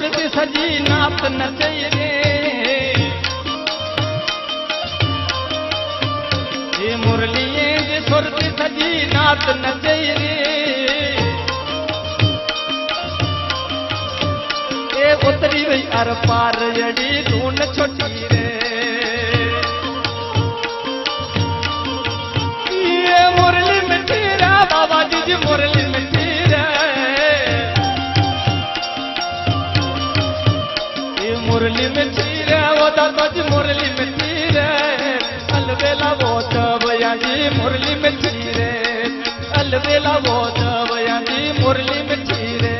सुरती सजी नात नचई रे ये मुरलिए जे सुरती सजी नात नचई रे ये उतरी वही अर पार जड़ी धून छोटी रे ये मुरली मिठी रे बाबा जी मुरली मिठी रे ये मुरली मिठी रे वो दादा जी मुरली मिठी रे अलबेला वो दबया जी मुरली मिठी रे अलबेला वो दबया जी मुरली मिठी रे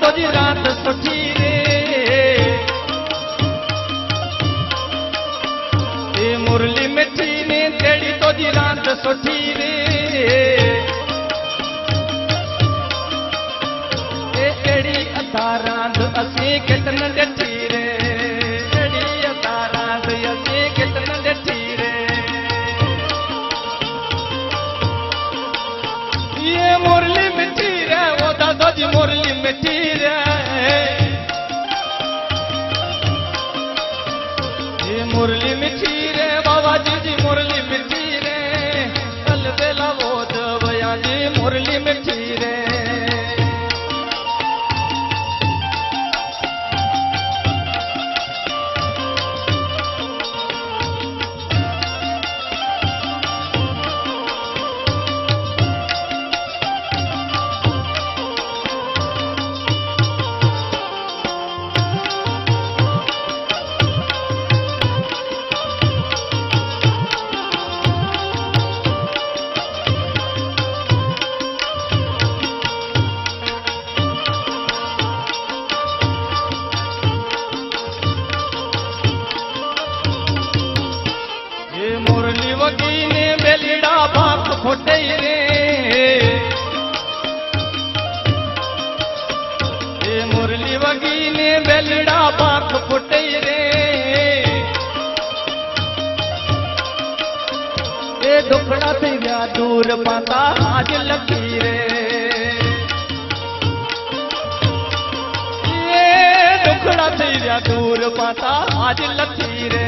तो जी रात सुठी रे ये मुरली मिठी ने तेड़ी तो जी रात सुठी रे ये एड़ी अता रांद असी कितन ॾठी रे एड़ी अता रांद असी कितन ॾठी रे ये मुरली मिठी रे वो दादा जी मुरली मिठी रे ये मुरली मिठी रे बाबा जी मुरली मिठी रे अलबेला वो दबया जी मुरली मिठी रे मुरली वगी ने बेलड़ा बाप खोटे रे ये मुरली वगी ने बेलड़ा बाप खोटे रे ये दुखड़ा थी गया दूर पाता आज लगी रे ये दुखड़ा थी गया दूर पाता आज लगी रे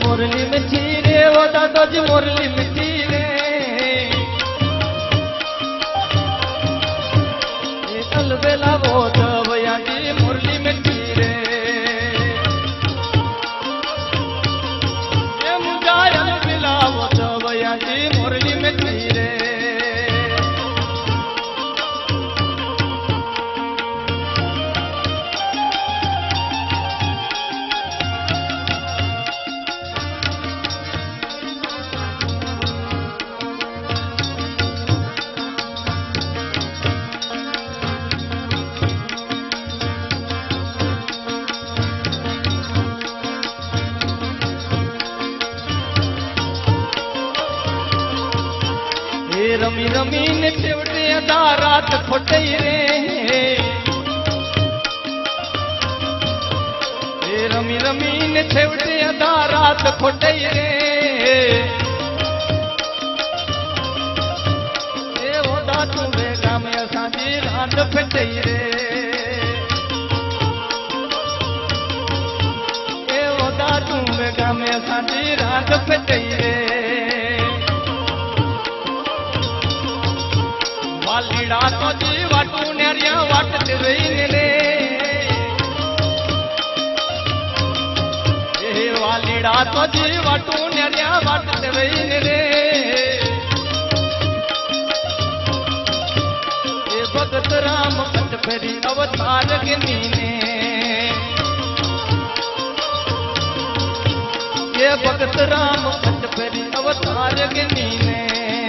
मुरली मिठी रे वो दादा जी मुरली मिठी रे ये अलबेला वो दबया जी मुरली मिठी रे ये मुझा अलबेला वो दबया जी मुरली मिठी रे रमी रमी ने छेवटे अदा रात खोटई रे रमी रमी ने छेवटे अदा रात खोटई रे वो दातू बेगा में असांजी रात फिटई रे वो दातू बेगा में असांजी रात फिटई रे वालीड़ा तो जी वाटू नेरिया वाट रही ने वालीड़ा तो जी वाटू नेरिया वाट रही ने ये भगत राम कट फेरी अवतार गिनी ने ये भगत राम खट फेरी अवतार गिनी ने